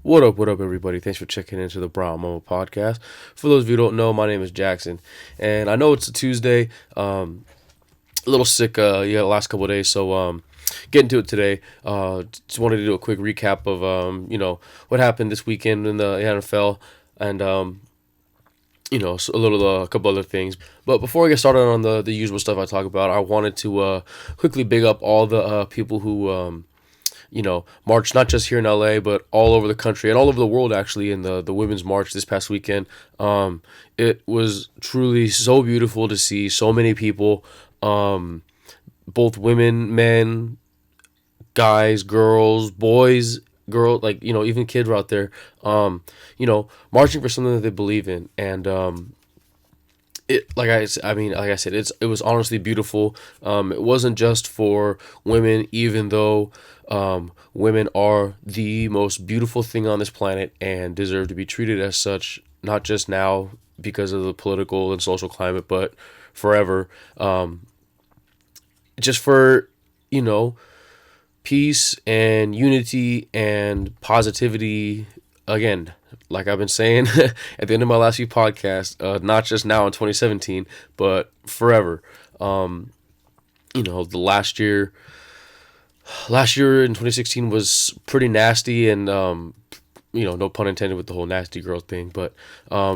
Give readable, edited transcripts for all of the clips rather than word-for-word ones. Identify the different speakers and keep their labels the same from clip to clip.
Speaker 1: What up, everybody? Thanks for checking into the Brown Mamba podcast. For those of you who don't know, my name is Jackson, and I know it's a Tuesday. A little sick, the last couple of days, so getting to it today. Just wanted to do a quick recap of what happened this weekend in the NFL, and so a couple other things. But before I get started on the usual stuff I talk about, I wanted to quickly big up all the people who march not just here in LA, but all over the country and all over the world, actually, in the Women's March this past weekend. It was truly so beautiful to see so many people, both women, men, guys, girls, boys, like, even kids were out there, marching for something that they believe in. And, like I said, it was honestly beautiful. It wasn't just for women, even though women are the most beautiful thing on this planet and deserve to be treated as such, not just now because of the political and social climate, but forever. Just for, you know, peace and unity and positivity. Again, like I've been saying at the end of my last few podcasts, not just now in 2017, but forever. The last year in 2016 was pretty nasty, and no pun intended with the whole nasty girl thing, but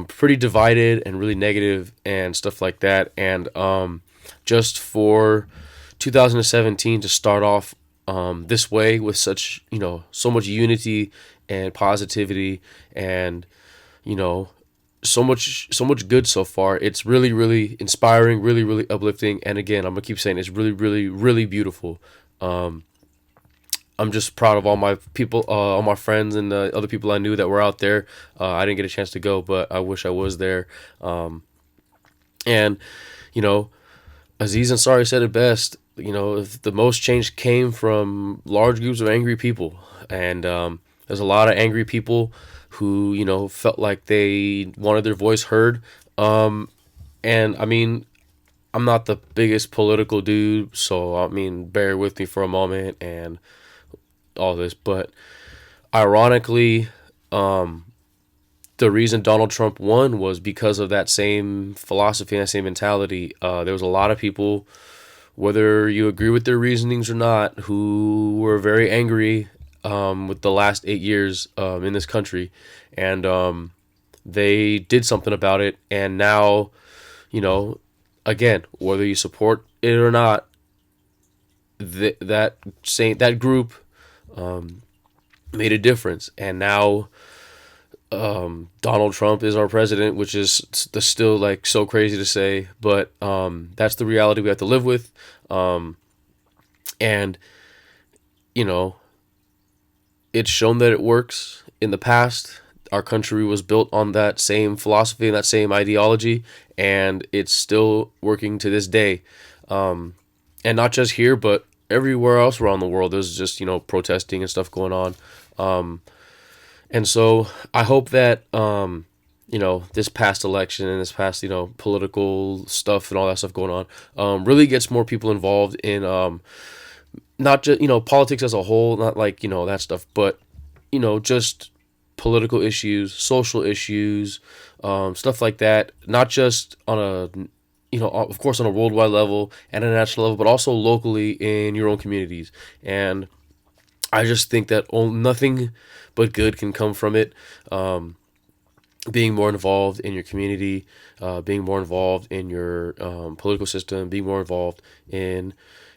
Speaker 1: pretty divided and really negative and stuff like that. And just for 2017 to start off this way with such, so much unity and positivity, and you know so much good so far. It's really, really inspiring, really, really uplifting, and again, I'm gonna keep saying it's really, really, really beautiful. I'm just proud of all my people, all my friends, and the other people I knew that were out there. I didn't get a chance to go, but I wish I was there. And you know Aziz Ansari said it best. If the most change came from large groups of angry people, and there's a lot of angry people who felt like they wanted their voice heard. And I mean, I'm not the biggest political dude, so I mean, bear with me for a moment and all this. But ironically, the reason Donald Trump won was because of that same philosophy and that same mentality. There was a lot of people, whether you agree with their reasonings or not, who were very angry with the last 8 years in this country, and they did something about it. And now, again, whether you support it or not, that group made a difference. And now Donald Trump is our president, which is still like so crazy to say, but that's the reality we have to live with. And you know, it's shown that it works. In the past, our country was built on that same philosophy and that same ideology, and it's still working to this day. And not just here, but everywhere else around the world. There's just protesting and stuff going on. And so I hope that this past election and this past political stuff and all that stuff going on really gets more people involved in not just politics as a whole, not like that stuff, but just political issues, social issues, stuff like that. Not just on a of course on a worldwide level and a national level, but also locally in your own communities. And I just think that nothing but good can come from it. Being more involved in your community, being more involved in your political system, being more involved in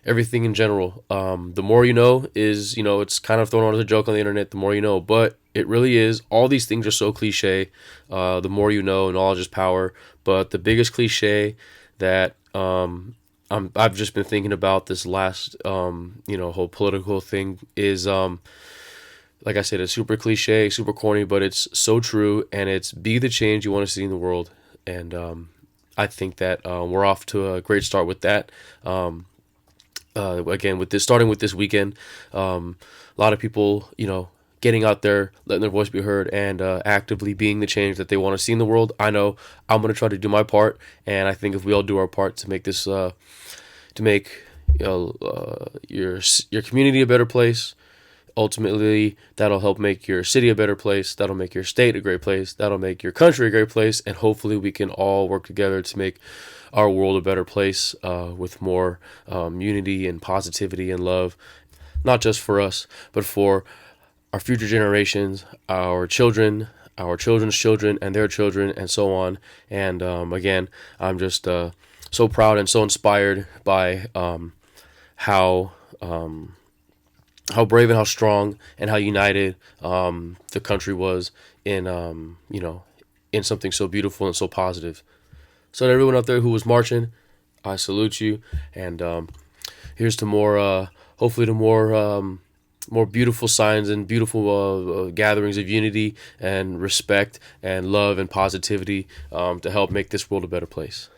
Speaker 1: everything in general. The more you know is, it's kind of thrown out as a joke on the internet, the more you know, but it really is. All these things are so cliche. The more you know, knowledge is power. But the biggest cliche that I've just been thinking about this last, whole political thing is, like I said, it's super cliche, super corny, but it's so true, and it's be the change you want to see in the world. And I think that we're off to a great start with that. Again, starting with this weekend, a lot of people, getting out there, letting their voice be heard, and actively being the change that they want to see in the world. I know I'm going to try to do my part, and I think if we all do our part to make this, to make your community a better place, ultimately that'll help make your city a better place, that'll make your state a great place, that'll make your country a great place, and hopefully we can all work together to make our world a better place, with more unity and positivity and love, not just for us, but for our future generations, our children, our children's children, and their children, and so on. And again, I'm just so proud and so inspired by how how brave and how strong and how united the country was in in something so beautiful and so positive. So to everyone out there who was marching, I salute you, and here's to more, hopefully to more beautiful signs and beautiful gatherings of unity and respect and love and positivity, to help make this world a better place.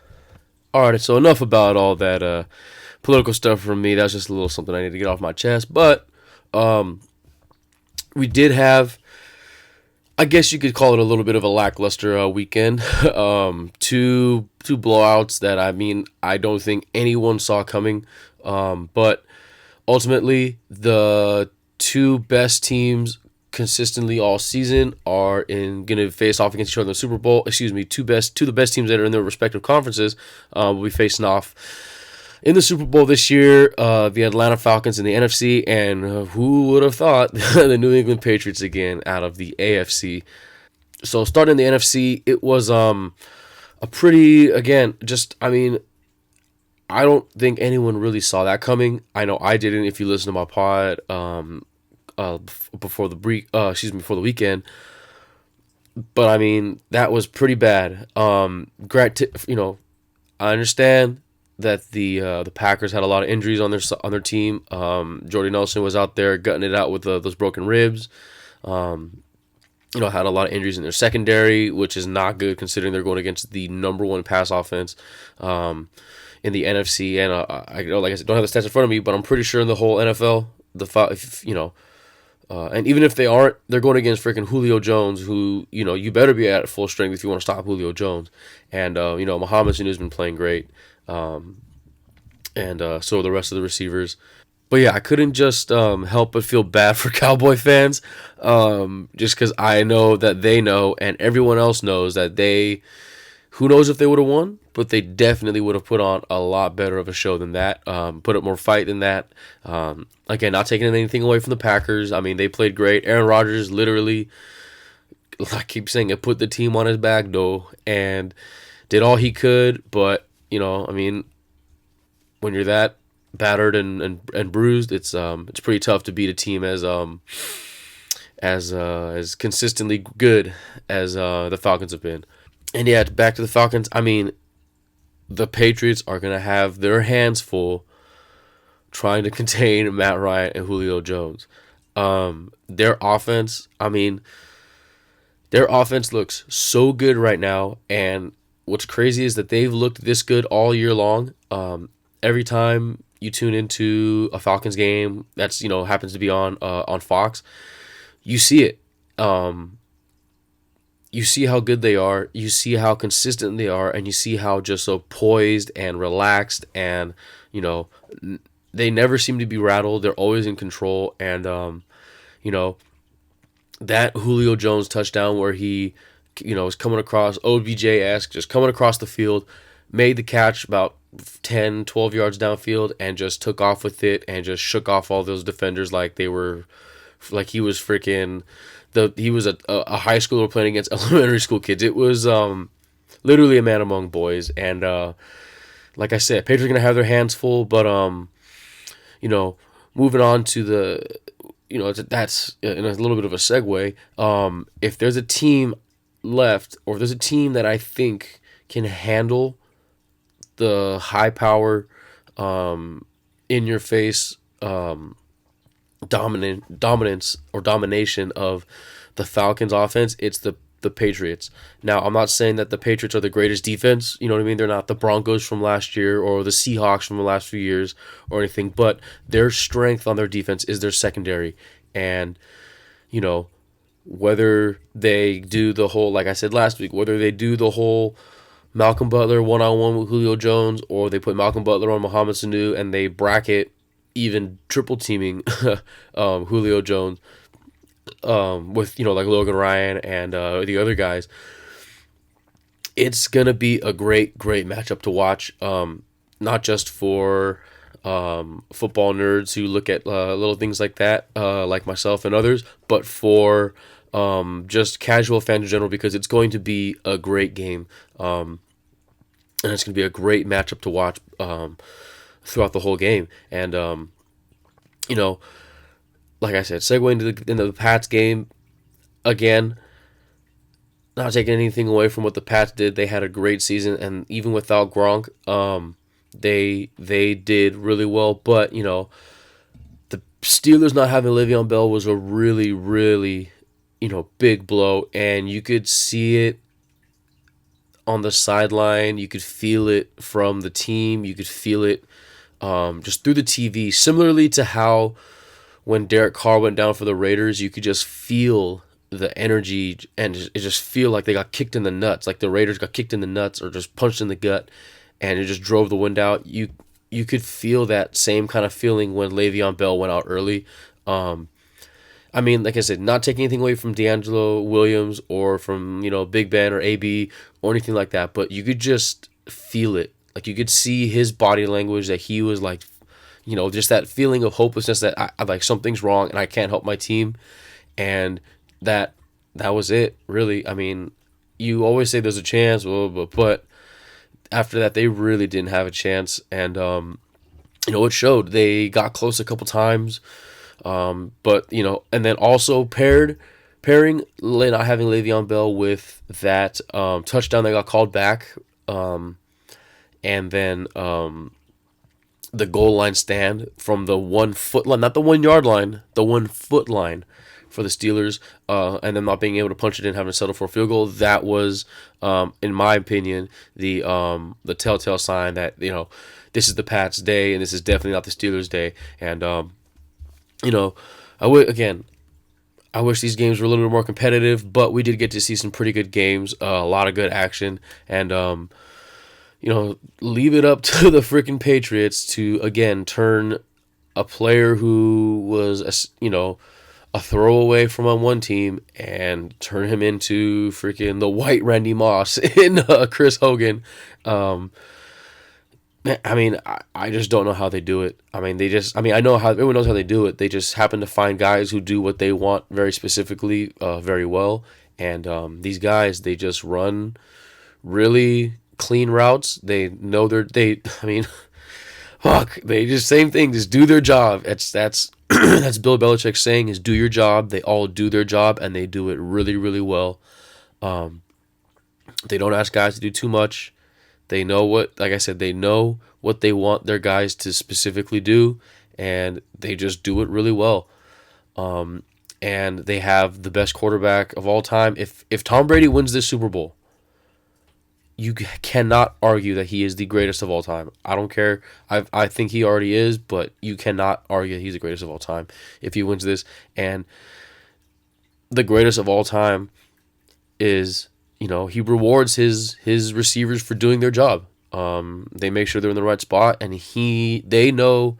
Speaker 1: All right, so enough about all that political stuff from me. That's just a little something I need to get off my chest. But we did have, I guess you could call it a little bit of a lackluster weekend. Two blowouts that, I mean, I don't think anyone saw coming. But ultimately, the two best teams consistently all season are gonna face off against each other in the Super Bowl. Excuse me, two of the best teams that are in their respective conferences will be facing off in the Super Bowl this year. The Atlanta Falcons in the NFC, and who would have thought the New England Patriots again out of the AFC. So starting in the NFC, it was a pretty, again, just, I mean, I don't think anyone really saw that coming. I know I didn't. If you listen to my pod before the weekend, but I mean that was pretty bad. I understand that the Packers had a lot of injuries on their team. Jordy Nelson was out there gutting it out with those broken ribs. Had a lot of injuries in their secondary, which is not good considering they're going against the number one pass offense in the NFC. And I like I said, don't have the stats in front of me, but I'm pretty sure in the whole NFL, and even if they aren't, they're going against freaking Julio Jones, who, you better be at full strength if you want to stop Julio Jones. And, Mohamed Sanu has been playing great. And so are the rest of the receivers. But yeah, I couldn't just help but feel bad for Cowboy fans, just because I know that they know and everyone else knows that who knows if they would have won, but they definitely would have put on a lot better of a show than that, put up more fight than that. Again, not taking anything away from the Packers. I mean, they played great. Aaron Rodgers literally, I keep saying it, put the team on his back, though, and did all he could. But, I mean, when you're that battered and bruised, it's pretty tough to beat a team as consistently good as the Falcons have been. And yeah, back to the Falcons. I mean, the Patriots are going to have their hands full trying to contain Matt Ryan and Julio Jones. Their offense looks so good right now. And what's crazy is that they've looked this good all year long. Every time you tune into a Falcons game that's, happens to be on Fox, you see it. You see how good they are, you see how consistent they are, and you see how just so poised and relaxed, and, they never seem to be rattled. They're always in control, and, that Julio Jones touchdown where he, was coming across, OBJ-esque, just coming across the field, made the catch about 10, 12 yards downfield, and just took off with it, and just shook off all those defenders like he was freaking... He was a high schooler playing against elementary school kids. It was literally a man among boys. And like I said, Patriots are going to have their hands full. But, moving on to that's in a little bit of a segue. If there's a team left, or if there's a team that I think can handle the high power, in your face, dominance or domination of the Falcons offense, it's the Patriots. Now, I'm not saying that the Patriots are the greatest defense, you know what I mean? They're not the Broncos from last year or the Seahawks from the last few years or anything, but their strength on their defense is their secondary. And, whether they do the whole, like I said last week, whether they do the whole Malcolm Butler one-on-one with Julio Jones, or they put Malcolm Butler on Mohamed Sanu and they bracket even triple teaming Julio Jones with like Logan Ryan and the other guys. It's gonna be a great matchup to watch. Not just for football nerds who look at little things like that, like myself and others, but for just casual fans in general, because it's going to be a great game, and it's going to be a great matchup to watch throughout the whole game. And you know, like I said, segue into the Pats game again. Not taking anything away from what the Pats did, they had a great season, and even without Gronk, they did really well. But the Steelers not having Le'Veon Bell was a really big blow, and you could see it on the sideline. You could feel it from the team. You could feel it just through the TV. Similarly to how when Derek Carr went down for the Raiders, you could just feel the energy, and it just feel like they got kicked in the nuts, like the Raiders got kicked in the nuts or just punched in the gut, and it just drove the wind out. You could feel that same kind of feeling when Le'Veon Bell went out early. I mean, like I said, not taking anything away from D'Angelo Williams or from Big Ben or AB or anything like that, but you could just feel it. Like you could see his body language that he was like, just that feeling of hopelessness that I like something's wrong and I can't help my team, and that was it, really. I mean, you always say there's a chance, but after that, they really didn't have a chance, and it showed. They got close a couple times, but and then also pairing not having Le'Veon Bell with that touchdown that got called back, and then the goal line stand from the 1 foot line, not the 1 yard line, the 1 foot line for the Steelers, and them not being able to punch it in, having to settle for a field goal. That was, in my opinion, the telltale sign that this is the Pats' day, and this is definitely not the Steelers' day. And I wish these games were a little bit more competitive, but we did get to see some pretty good games, a lot of good action, and leave it up to the freaking Patriots to again turn a player who was a throwaway from on one team and turn him into freaking the white Randy Moss in Chris Hogan. I mean, I just don't know how they do it. I mean, I know how everyone knows how they do it. They just happen to find guys who do what they want very specifically, very well. And these guys, they just run really clean routes. They know I mean, fuck, they just same thing, just do their job. That's that's Bill Belichick's saying, is do your job. They all do their job, and they do it really well. They don't ask guys to do too much. They know like I said, they know what they want their guys to specifically do, and they just do it really well. And they have the best quarterback of all time. If Tom Brady wins this Super Bowl, you cannot argue that he is the greatest of all time. I don't care. I think he already is, but you cannot argue that he's the greatest of all time if he wins this. And the greatest of all time is, he rewards his receivers for doing their job. They make sure they're in the right spot, and they know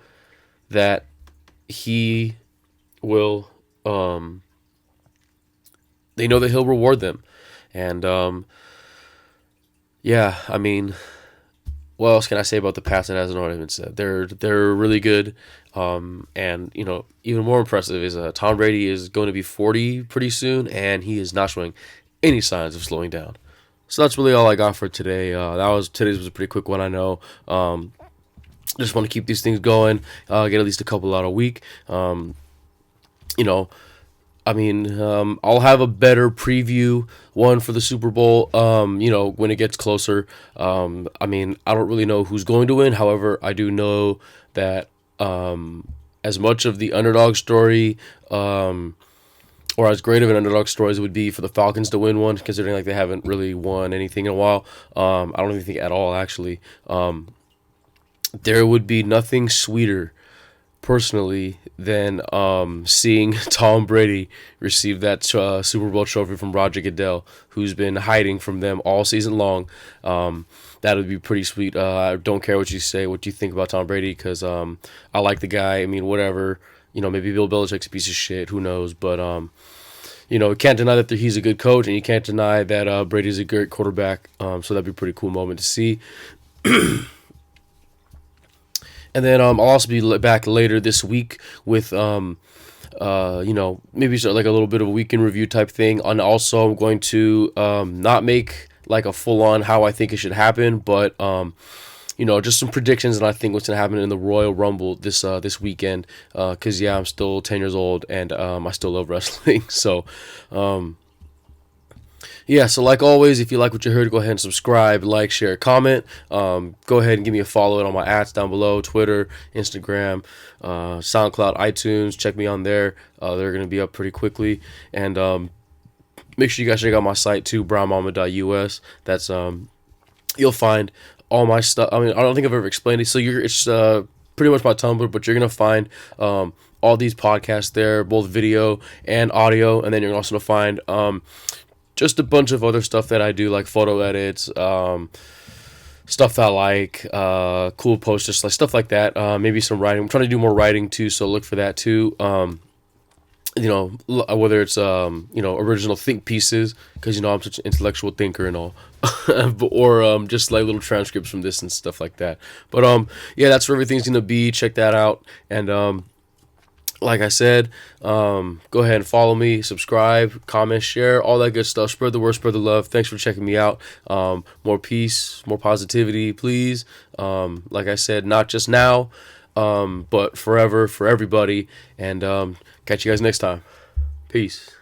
Speaker 1: that he will. They know that he'll reward them, and yeah, I mean, what else can I say about the Pats that hasn't already been said? They're really good, and even more impressive is Tom Brady is going to be 40 pretty soon, and he is not showing any signs of slowing down. So that's really all I got for today. Today's was a pretty quick one, I know. Just want to keep these things going, get at least a couple out a week. I'll have a better preview one for the Super Bowl, when it gets closer. I don't really know who's going to win. However, I do know that as much of the underdog story, or as great of an underdog story as it would be for the Falcons to win one, considering like they haven't really won anything in a while. I don't even think at all, actually. There would be nothing sweeter, personally than seeing Tom Brady receive that Super Bowl trophy from Roger Goodell, who's been hiding from them all season long. That would be pretty sweet. I don't care what you say, what you think about Tom Brady, because I like the guy. I mean, whatever. Maybe Bill Belichick's a piece of shit. Who knows? But you can't deny that he's a good coach, and you can't deny that Brady's a great quarterback. So that'd be a pretty cool moment to see. And then I'll also be back later this week with maybe like a little bit of a weekend review type thing. And also I'm going to not make like a full on how I think it should happen, but just some predictions and I think what's gonna happen in the Royal Rumble this weekend. Cause I'm still 10 years old and I still love wrestling. So yeah, so like always, if you like what you heard, go ahead and subscribe, like, share, comment. Go ahead and give me a follow on my ads down below, Twitter, Instagram, SoundCloud, iTunes. Check me on there. They're going to be up pretty quickly. And make sure you guys check out my site too, brownmama.us. That's you'll find all my stuff. I mean, I don't think I've ever explained it. So it's pretty much my Tumblr, but you're going to find all these podcasts there, both video and audio. And then you're also going to find just a bunch of other stuff that I do, like photo edits, stuff that I like, cool posters, like stuff like that. Maybe some writing. I'm trying to do more writing too, so look for that too. Whether it's original think pieces, because I'm such an intellectual thinker and all, or just like little transcripts from this and stuff like that. But yeah, that's where everything's gonna be. Check that out, and like I said, go ahead and follow me, subscribe, comment, share, all that good stuff. Spread the word, spread the love. Thanks for checking me out. More peace, more positivity, please. Like I said, not just now, but forever, for everybody. And catch you guys next time. Peace.